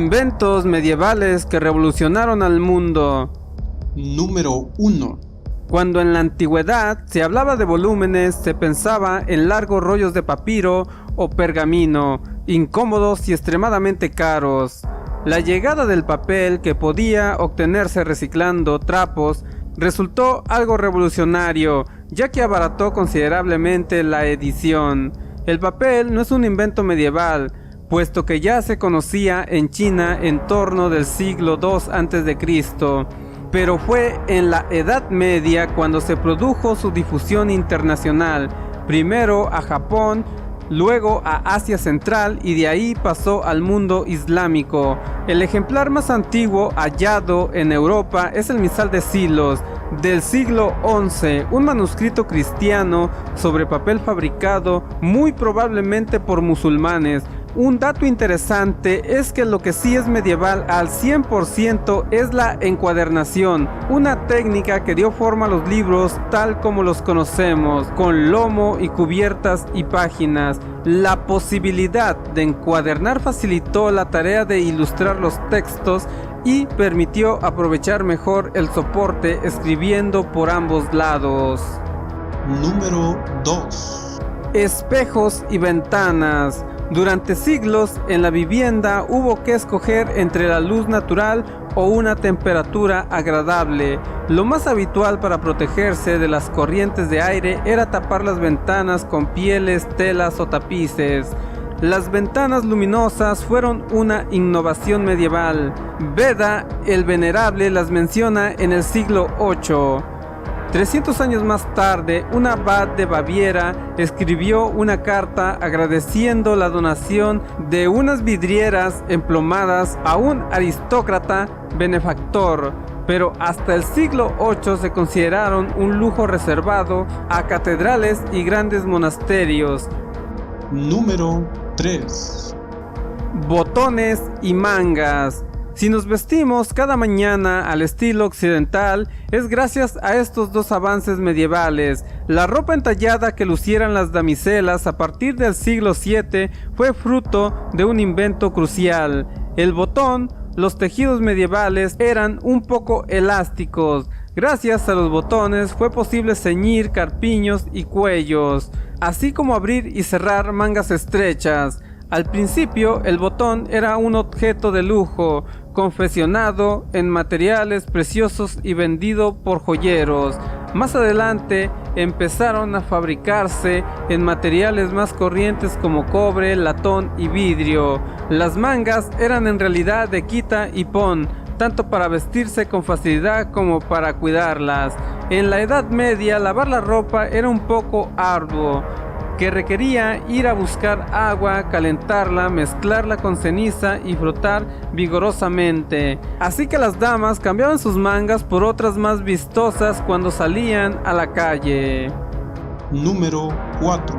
Inventos medievales que revolucionaron al mundo. Número 1. Cuando en la antigüedad se hablaba de volúmenes, se pensaba en largos rollos de papiro o pergamino, incómodos y extremadamente caros. La llegada del papel, que podía obtenerse reciclando trapos, resultó algo revolucionario, ya que abarató considerablemente la edición. El papel no es un invento medieval, puesto que ya se conocía en China en torno del siglo II a.C., pero fue en la Edad Media cuando se produjo su difusión internacional, primero a Japón, luego a Asia Central y de ahí pasó al mundo islámico. El ejemplar más antiguo hallado en Europa es el Misal de Silos, del siglo XI, un manuscrito cristiano sobre papel fabricado muy probablemente por musulmanes. Un dato interesante es que lo que sí es medieval al 100% es la encuadernación, una técnica que dio forma a los libros tal como los conocemos, con lomo y cubiertas y páginas. La posibilidad de encuadernar facilitó la tarea de ilustrar los textos y permitió aprovechar mejor el soporte escribiendo por ambos lados. Número 2. Espejos y ventanas. Durante siglos en la vivienda hubo que escoger entre la luz natural o una temperatura agradable. Lo más habitual para protegerse de las corrientes de aire era tapar las ventanas con pieles, telas o tapices. Las ventanas luminosas fueron una innovación medieval. Beda el Venerable las menciona en el siglo VIII. 300 años más tarde, un abad de Baviera escribió una carta agradeciendo la donación de unas vidrieras emplomadas a un aristócrata benefactor, pero hasta el siglo VIII se consideraron un lujo reservado a catedrales y grandes monasterios. Número 3. Botones y mangas. Si nos vestimos cada mañana al estilo occidental, es gracias a estos dos avances medievales. La ropa entallada que lucieran las damiselas a partir del siglo VII fue fruto de un invento crucial. El botón. Los tejidos medievales eran un poco elásticos. Gracias a los botones fue posible ceñir carpiños y cuellos, así como abrir y cerrar mangas estrechas. Al principio, el botón era un objeto de lujo, confeccionado en materiales preciosos y vendido por joyeros. Más adelante, empezaron a fabricarse en materiales más corrientes como cobre, latón y vidrio. Las mangas eran en realidad de quita y pon, tanto para vestirse con facilidad como para cuidarlas. En la Edad Media, lavar la ropa era un poco arduo, que requería ir a buscar agua, calentarla, mezclarla con ceniza y frotar vigorosamente. Así que las damas cambiaban sus mangas por otras más vistosas cuando salían a la calle. Número 4.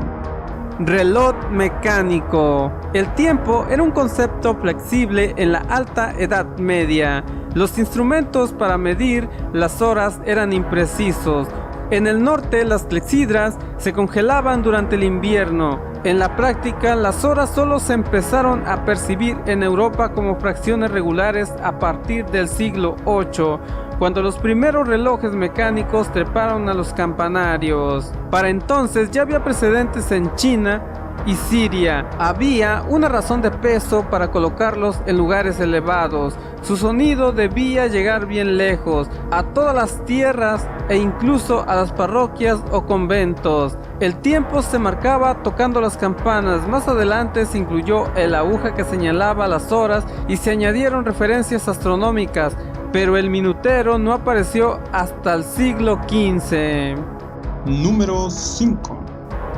Reloj mecánico. El tiempo era un concepto flexible en la Alta Edad Media. Los instrumentos para medir las horas eran imprecisos. En el norte, las clepsidras se congelaban durante el invierno. En la práctica, las horas solo se empezaron a percibir en Europa como fracciones regulares a partir del siglo VIII, cuando los primeros relojes mecánicos treparon a los campanarios. Para entonces ya había precedentes en China y Siria. Había una razón de peso para colocarlos en lugares elevados. Su sonido debía llegar bien lejos, a todas las tierras e incluso a las parroquias o conventos. El tiempo se marcaba tocando las campanas. Más adelante se incluyó el aguja que señalaba las horas y se añadieron referencias astronómicas, pero el minutero no apareció hasta el siglo XV. Número 5.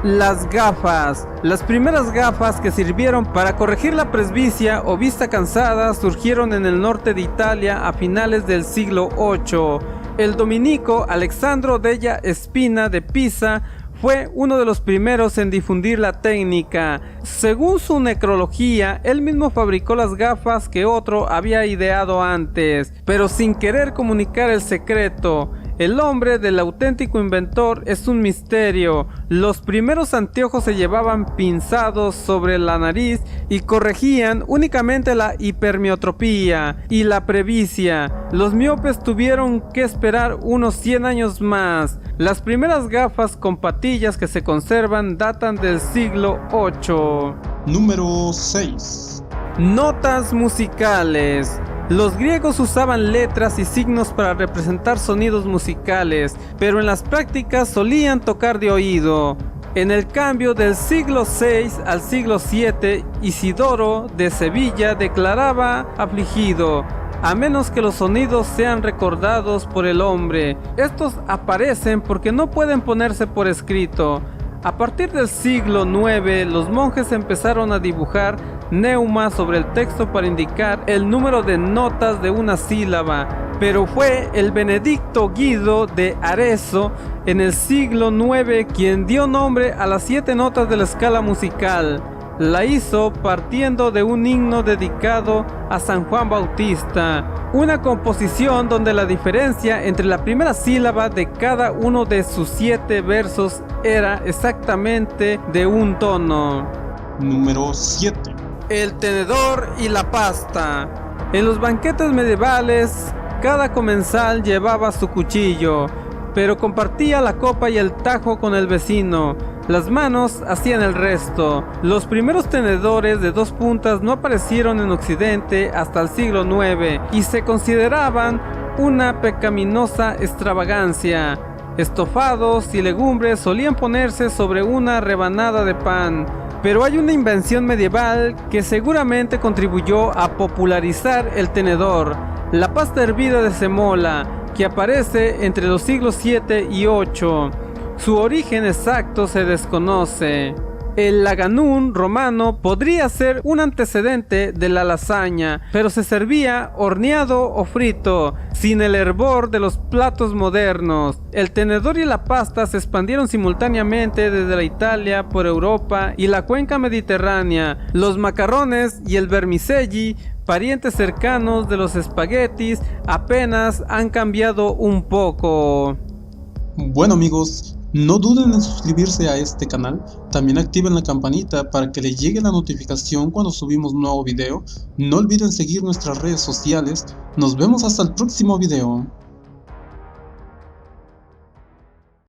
Las gafas. Las primeras gafas que sirvieron para corregir la presbicia o vista cansada surgieron en el norte de Italia a finales del siglo VIII. El dominico Alessandro della Spina de Pisa fue uno de los primeros en difundir la técnica. Según su necrología, él mismo fabricó las gafas que otro había ideado antes, pero sin querer comunicar el secreto. El nombre del auténtico inventor es un misterio. Los primeros anteojos se llevaban pinzados sobre la nariz y corregían únicamente la hipermetropía y la presbicia. Los miopes tuvieron que esperar unos 100 años más. Las primeras gafas con patillas que se conservan datan del siglo VIII. Número 6. Notas musicales. Los griegos usaban letras y signos para representar sonidos musicales, pero en las prácticas solían tocar de oído. En el cambio del siglo VI al siglo VII, Isidoro de Sevilla declaraba afligido: a menos que los sonidos sean recordados por el hombre, estos aparecen porque no pueden ponerse por escrito. A partir del siglo IX, los monjes empezaron a dibujar neumas sobre el texto para indicar el número de notas de una sílaba, pero fue el Benedicto Guido de Arezzo en el siglo IX quien dio nombre a las 7 notas de la escala musical. La hizo partiendo de un himno dedicado a San Juan Bautista, una composición donde la diferencia entre la primera sílaba de cada uno de sus 7 versos era exactamente de un tono. Número 7. El tenedor y la pasta. En los banquetes medievales, cada comensal llevaba su cuchillo, pero compartía la copa y el tajo con el vecino. Las manos hacían el resto. Los primeros tenedores de 2 puntas no aparecieron en Occidente hasta el siglo IX y se consideraban una pecaminosa extravagancia. Estofados y legumbres solían ponerse sobre una rebanada de pan. Pero hay una invención medieval que seguramente contribuyó a popularizar el tenedor: la pasta hervida de semola, que aparece entre los siglos VII y VIII. Su origen exacto se desconoce. El laganum romano podría ser un antecedente de la lasaña, pero se servía horneado o frito, sin el hervor de los platos modernos. El tenedor y la pasta se expandieron simultáneamente desde la Italia por Europa y la cuenca mediterránea. Los macarrones y el vermicelli, parientes cercanos de los espaguetis, apenas han cambiado un poco. Bueno amigos, no duden en suscribirse a este canal, también activen la campanita para que les llegue la notificación cuando subimos un nuevo video. No olviden seguir nuestras redes sociales, nos vemos hasta el próximo video.